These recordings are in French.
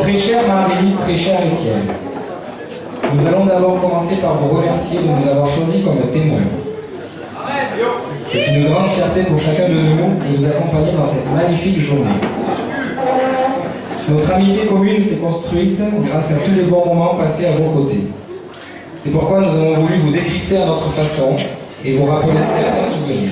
Très chère Marie, très cher Étienne, nous allons d'abord commencer par vous remercier de nous avoir choisis comme témoins. C'est une grande fierté pour chacun de nous de vous accompagner dans cette magnifique journée. Notre amitié commune s'est construite grâce à tous les bons moments passés à vos côtés. C'est pourquoi nous avons voulu vous décrypter à notre façon et vous rappeler certains souvenirs.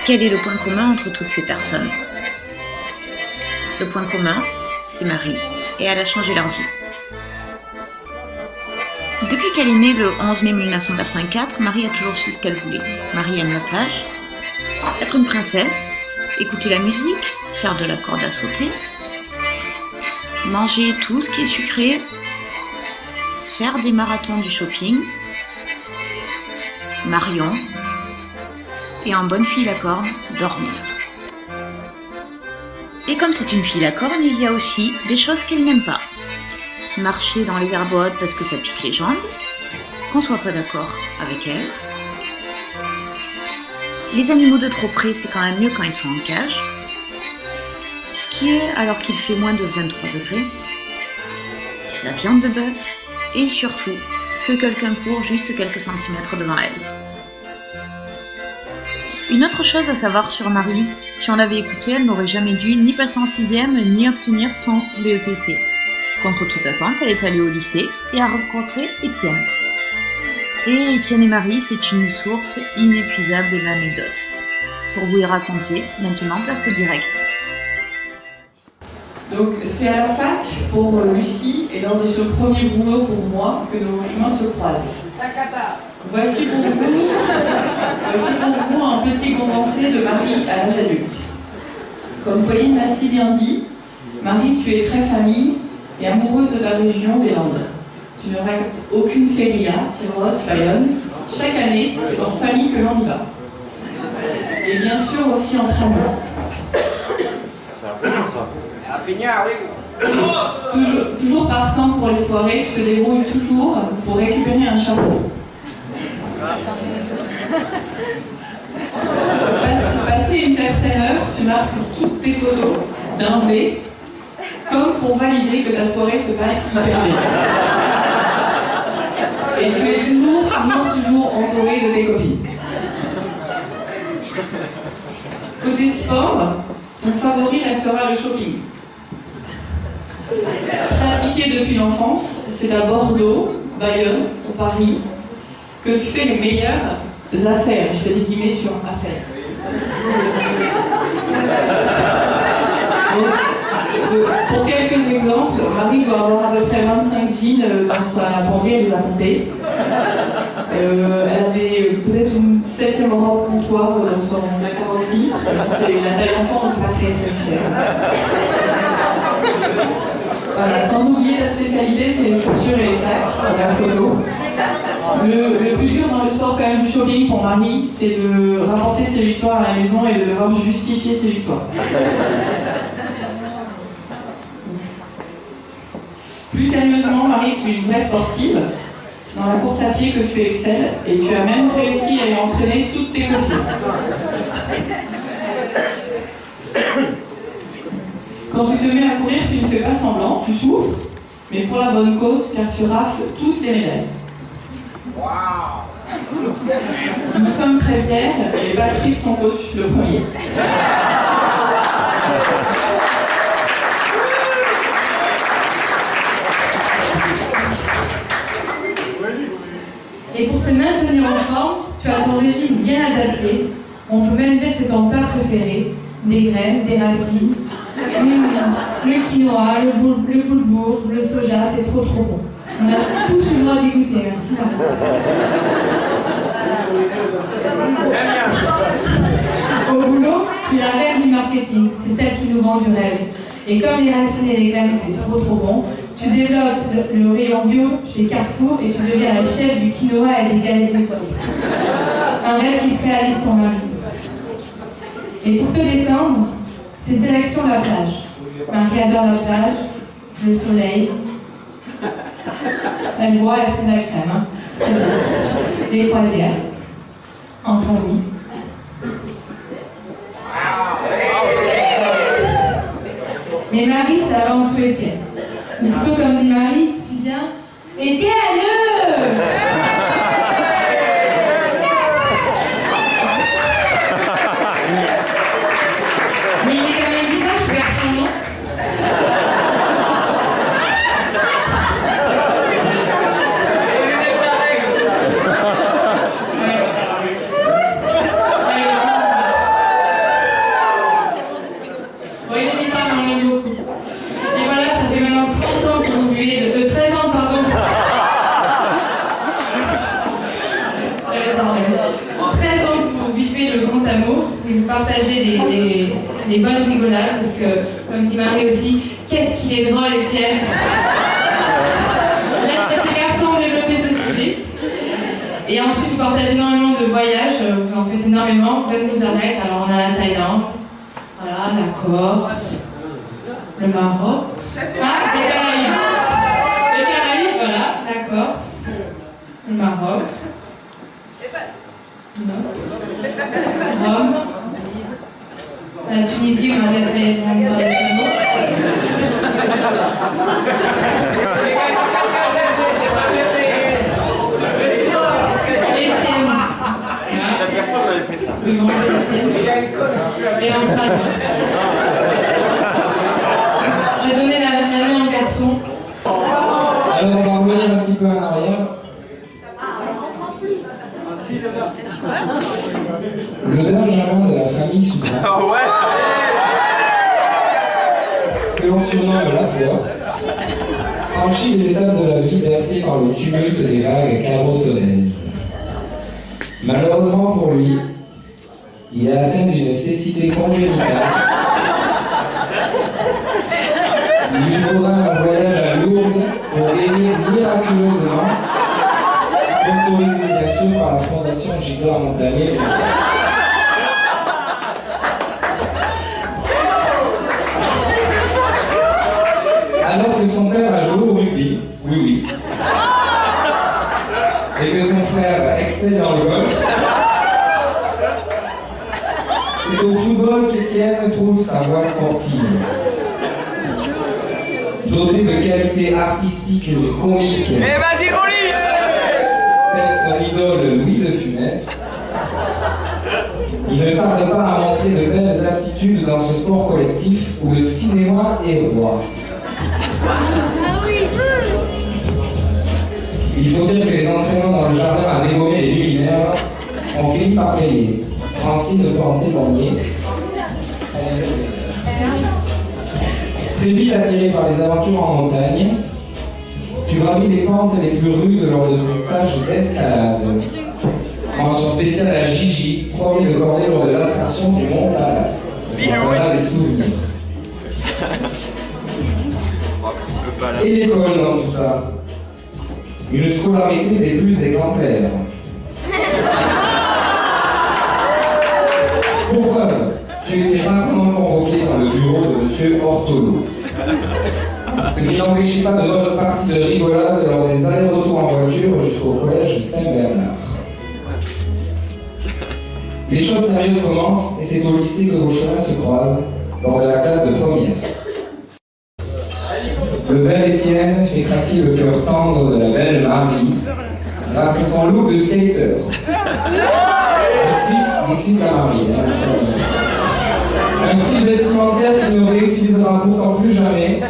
Quel est le point commun entre toutes ces personnes? Le point commun, c'est Marie, et elle a changé leur vie. Depuis qu'elle est née le 11 mai 1984, Marie a toujours su ce qu'elle voulait. Marie aime la plage, être une princesse, écouter la musique, faire de la corde à sauter, manger tout ce qui est sucré, faire des marathons du shopping, Marion, et en bonne fille à corne, dormir. Et comme c'est une fille à corne, il y a aussi des choses qu'elle n'aime pas. Marcher dans les herbes hautes parce que ça pique les jambes, qu'on soit pas d'accord avec elle. Les animaux de trop près, c'est quand même mieux quand ils sont en cage. Skier alors qu'il fait moins de 23 degrés. La viande de bœuf. Et surtout, que quelqu'un court juste quelques centimètres devant elle. Une autre chose à savoir sur Marie, si on l'avait écoutée, elle n'aurait jamais dû ni passer en 6e, ni obtenir son BEPC. Contre toute attente, elle est allée au lycée et a rencontré Étienne. Et Étienne et Marie, c'est une source inépuisable d'anecdotes. Pour vous y raconter, maintenant place au direct. Donc c'est à la fac pour Lucie et lors de ce premier boulot pour moi que nos chemins se croisent. Voici pour vous un petit condensé de Marie à l'âge adulte. Comme Pauline l'a si bien dit, Marie, tu es très famille et amoureuse de ta région des Landes. Tu ne rates aucune feria, Tyros, Bayonne. Chaque année, c'est en famille que l'on y va. Et bien sûr aussi entre amis. Toujours partant pour les soirées, tu te débrouilles toujours pour récupérer un chapeau. Passé une certaine heure, tu marques toutes tes photos d'un V, comme pour valider que ta soirée se passe hyper bien. Et tu es toujours entouré de tes copines. Côté sport, ton favori restera le shopping. Pratiqué depuis l'enfance, c'est à Bordeaux, Bayonne, ou Paris, que tu fais les meilleures affaires. Je fais des guillemets sur affaires. Pour quelques exemples, Marie doit avoir à peu près 25 jeans dans sa penderie, elle les a comptés. Elle avait peut-être une 7e robe comptoir dans son placard aussi. C'est la taille enfant, donc c'est pas très cher. Voilà, sans oublier la spécialité, c'est les chaussures et les sacs, et la photo. Le plus dur dans le sport quand même du shopping pour Marie, c'est de rapporter ses victoires à la maison et de devoir justifier ses victoires. Plus sérieusement, Marie, tu es une vraie sportive. C'est dans la course à pied que tu excelles et tu as même réussi à y entraîner toutes tes copines. Quand tu te mets à courir, tu ne fais pas semblant, tu souffres, mais pour la bonne cause, car tu rafles toutes les médailles. Nous sommes très fiers et Patrick, ton coach, le premier. Et pour te maintenir en forme, tu as ton régime bien adapté. On peut même dire que c'est ton plat préféré. Des graines, des racines, le quinoa, le boulgour, le soja, c'est trop bon. On a tous le droit d'y goûter, merci Marie. Au boulot, tu es la reine du marketing, c'est celle qui nous vend du rêve. Et comme les racines et les graines, c'est trop bon, Tu développes le rayon bio chez Carrefour et tu deviens la chef du quinoa et des galettes étoilées. Un rêve qui se réalise pour Marie. Et pour te détendre, c'est direction la plage. Marie adore la plage, le soleil. Elle boit, elle se met de la crème. Hein. C'est bon. Les croisières. Entre amis. Mais Marie, ça va en dessous Étienne. Ou plutôt comme dit Marie, si bien, Étienne! Mais il est quand même bizarre ce garçon, non? Bon, il est bizarre, mais on l'aime beaucoup. Et voilà, ça fait maintenant 30 ans que vous vivez, 13 ans, pardon. 13 ans que vous vivez le grand amour, et vous partagez les bonnes rigolades, parce que, comme dit Marie aussi, qu'est-ce qu'il est drôle, Étienne. Laissez ces garçons développer ce sujet. Et ensuite, vous partagez énormément de voyages, vous en faites énormément, même vous arrêtez. Alors, on a la Thaïlande, voilà, la Corse, le Maroc, les Caraïbes. Les Caraïbes, voilà, la Corse, le Maroc, Rome, la Tunisie, où on avait fait les chameaux. Étienne. Le grand Étienne. Et enfin, je vais donner la main au garçon. Alors on va revenir un petit peu en arrière. Le Benjamin de la famille Soudan, que l'on surnomme la foi, franchit les étapes de la vie bercées par le tumulte des vagues cabotonnaises. Malheureusement pour lui, il est atteint d'une cécité congénitale. Il lui faudra un voyage à Lourdes pour guérir miraculeusement, sponsorisé bien sûr par la fondation Gilbert Montagnier. Alors que son père a joué au rugby, oui, et que son frère excelle dans le golf, c'est au football qu'Étienne trouve sa voie sportive. Doté de qualités artistiques et comiques, vas-y, Rolly! tel son idole Louis de Funès, il ne tarde pas à montrer de belles aptitudes dans ce sport collectif où le cinéma est roi. Il faut dire que les entraînements dans le jardin à dégommer les luminaires ont fini par payer. Francine peut en témoigner. Très vite attiré par les aventures en montagne, tu gravis les pentes les plus rudes lors de tes stages d'escalade. Mention spéciale à Gigi, promis de corder lors de l'ascension du mont Dallas. Voilà des souvenirs. Et l'école dans tout ça. Une scolarité des plus exemplaires. Pour preuve, tu étais rarement convoqué dans le bureau de M. Ortolo. Ce qui n'empêchait pas de notre partie de rigolade lors des allers-retours en voiture jusqu'au collège Saint-Bernard. Les choses sérieuses commencent et c'est au lycée que vos chemins se croisent lors de la classe de première. Le bel Étienne fait craquer le cœur tendre de la belle Marie grâce à son look de skater. Dixit la Marie. Un style vestimentaire qu'il ne réutilisera pourtant plus jamais,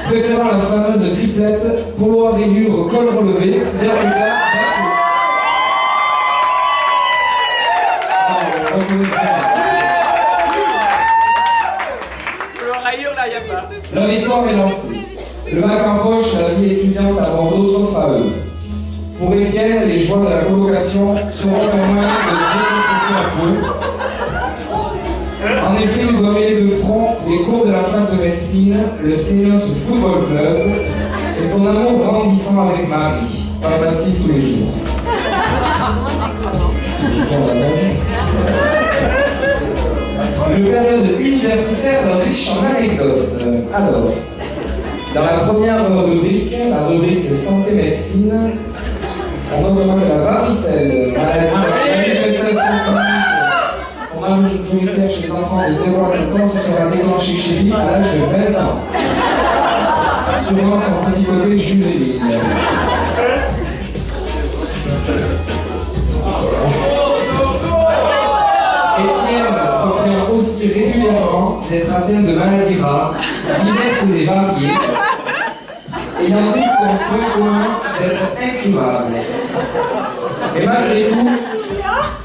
préférant la fameuse triplette polo à rayures col relevé, vers le bas. Leur histoire est lancée. Le bac en poche, la vie étudiante à Bordeaux s'offre à eux. Pour Étienne, les joies de la colocation seront un moyen de décompresser un peu. En effet, il doit mêler de front les cours de la fac de médecine, le Sénos Football Club Et son amour grandissant avec Marie. Pas facile tous les jours. Je tourne la page. Une période universitaire riche en anecdotes. Alors, dans la première rubrique, la rubrique santé-médecine, on notera que la varicelle, maladie de manifestation chronique, son majoritaire chez les enfants de 0 à 7 ans, se sera déclenchée chez lui à l'âge de 20 ans. Sûrement son petit côté juvénile. Étienne se plaint aussi régulièrement d'être atteint de maladies rares, diverses et variées, ayant tout comme point commun d'être incurable. Et malgré tout,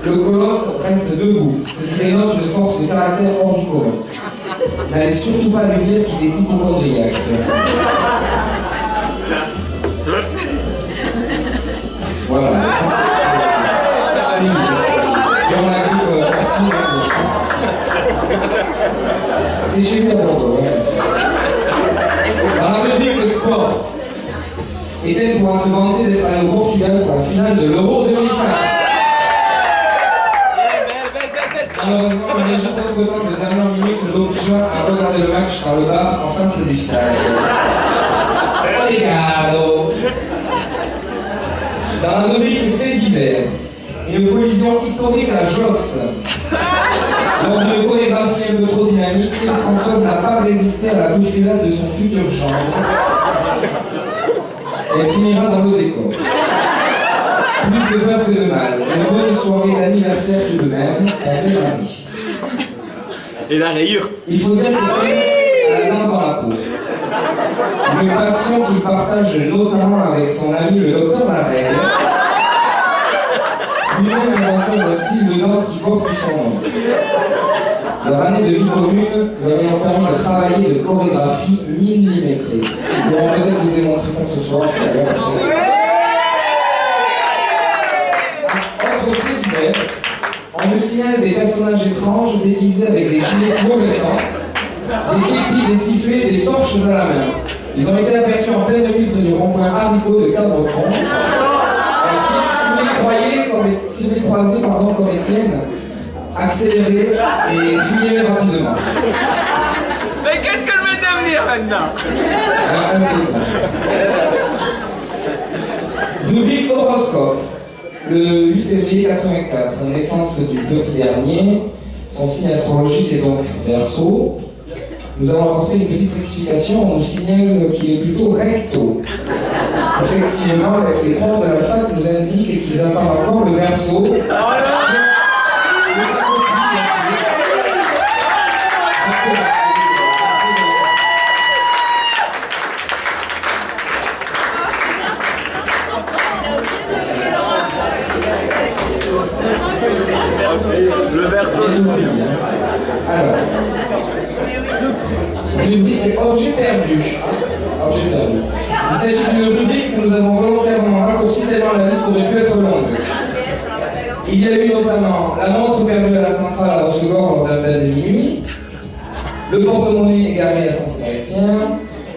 le colosse reste debout, ce qui dénote une force de caractère hors du commun. N'allez surtout pas lui dire qu'il est hypochondriaque. Voilà. C'est une. Et on arrive aussi. C'est chez lui à Bordeaux. Ouais. Dans la rubrique sport, Étienne pourra se vanter d'être allé au Portugal pour la finale de l'Euro 2004. Malheureusement, un léger contretemps de dernière minute l'obligea à regarder le match dans le bar en face du stade. Obrigado. Dans la rubrique faits divers, une collision historique à Josse. Lors d'une chorégraphie un peu trop dynamique, Françoise n'a pas résisté à la bousculade de son futur gendre. Elle finira dans le décor. Plus de peur que de mal. Une bonne soirée d'anniversaire tout de même, avec Marie. Et la rayure. Il faut dire que c'est la danse dans la peau. Une passion qu'il partage notamment avec son ami le docteur Marel, lui-même inventeur d'un style de danse qui porte son nom. Leur année de vie commune leur ayant permis de travailler de chorégraphie millimétrée. Ils pourront peut-être vous démontrer ça ce soir. Autre fait divers, on nous signale des personnages étranges déguisés avec des gilets fluorescents, des képis, des sifflets et des torches à la main. Ils ont été aperçus en pleine nuit près du rond-point haricot de Cabreton. Si vous les croisez comme Étienne, accélérez et fuyez rapidement. Mais qu'est-ce que je vais devenir maintenant? Un petit temps. Rubrique horoscope. Le 8 février 84, naissance du petit dernier. Son signe astrologique est donc Verseau. Nous allons apporter une petite rectification. On nous signale qu'il est plutôt recto. Effectivement, les profs de la fac nous indiquent qu'ils attendent encore le Verseau. Le Verseau. Alors, rubrique objet perdu. Objet perdu. Il s'agit d'une rubrique que nous avons volontairement raccourcie tellement la liste aurait pu être longue. Il y a eu notamment la montre perdue à la centrale à Rossegor lors d'un bal de minuit, le porte-monnaie égaré à Saint-Sébastien,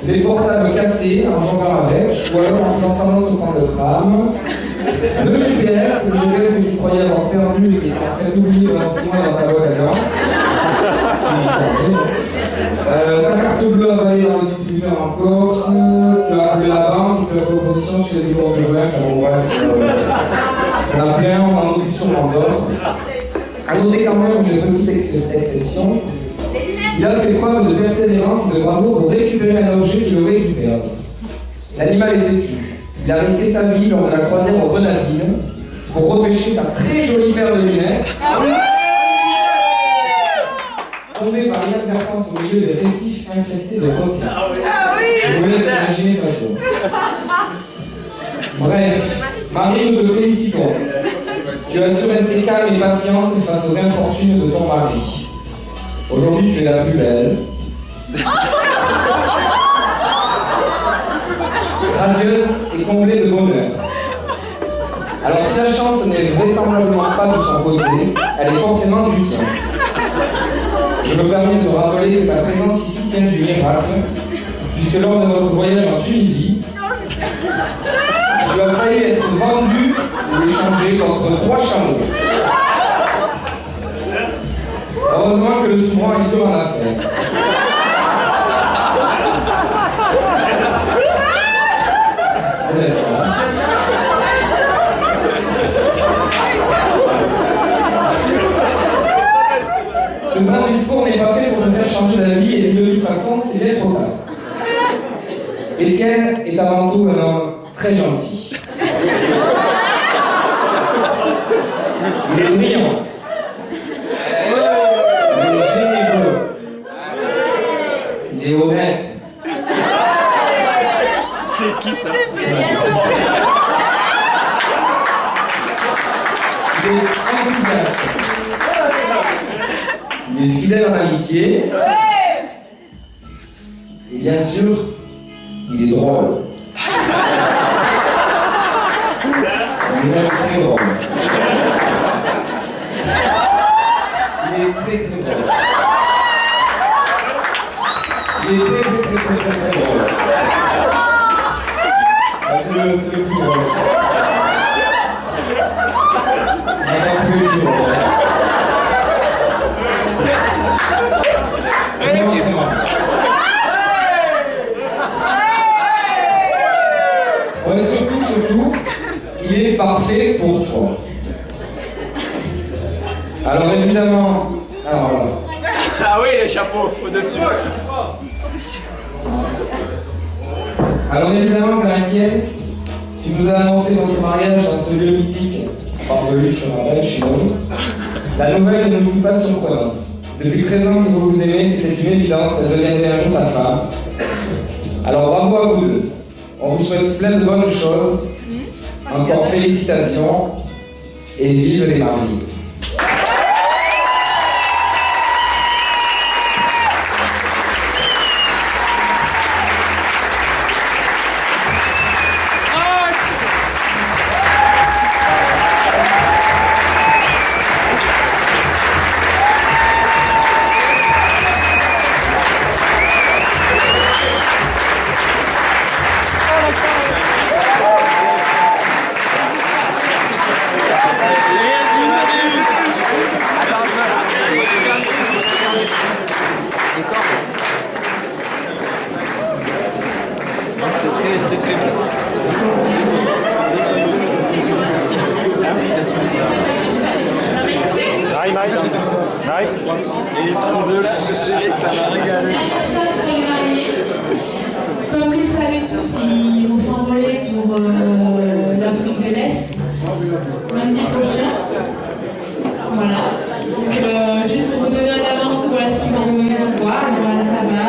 les portables cassés en jouant avec, ou alors en faisant sous forme de tram, le GPS que tu croyais avoir perdu et qui était en fait oublié pendant 6 mois dans ta boîte à gants. Ta carte bleue avalée dans le distributeur en Corse, tu as appelé la banque, tu as fait opposition sur les numéros de joint, bon bref, on a plein, on en oublie sûrement d'autres. A noter quand même une petite exception, il a fait preuve de persévérance et de bravoure pour récupérer un objet qu'il aurait dû perdre. L'animal est têtu. Il a risqué sa vie lors de la croisière aux Grenadines pour repêcher sa très jolie paire de lunettes. Tombé par inadvertance au milieu des récifs infestés de requins. Je vous laisse imaginer sa chose. Bref, Marie, nous te félicitons. Tu as su rester calme et patiente face aux infortunes de ton mari. Aujourd'hui, tu es la plus belle. Radieuse et comblée de bonheur. Alors, si la chance n'est vraisemblablement pas de son côté, elle est forcément du tien. Je me permets de te rappeler que ta présence ici tient du miracle, puisque lors de votre voyage en Tunisie, Tu as failli être vendu ou échangé contre 3 chameaux. Heureusement que le souverain est dur en affaires. Ce grand discours n'est pas fait pour te faire changer d'avis et de toute façon, c'est bien trop tard. Étienne est avant tout un homme très gentil. Il est brillant. Il est généreux. Il est honnête. C'est qui ça? Il est enthousiaste. Il est fidèle en amitié. Et bien sûr, il est drôle. Il est même très drôle. Il est très très drôle. Il est très drôle. Ah, c'est le plus drôle. Il est un peu plus drôle. Ouais, surtout, il est parfait pour toi. Alors évidemment, alors voilà. Ah oui, les chapeaux au-dessus. Alors évidemment, Étienne, tu nous as annoncé votre mariage dans ce lieu mythique, parvenu, je me rappelle, chez nous. La nouvelle ne nous fut pas surprenante. Depuis 13 ans que vous vous aimez, c'était une évidence, elle deviendrait un jour ta femme. Alors bravo à vous deux. On vous souhaite plein de bonnes choses. Encore félicitations et vive les mariés. C'était très bien. Et les Français là, ça m'a régalé. Dernière chose pour les mariés. Comme vous le savez tous, ils vont s'envoler pour l'Afrique de l'Est lundi prochain. Voilà. Donc juste pour vous donner un avant, voilà ce qu'ils vont voir, voilà ça va.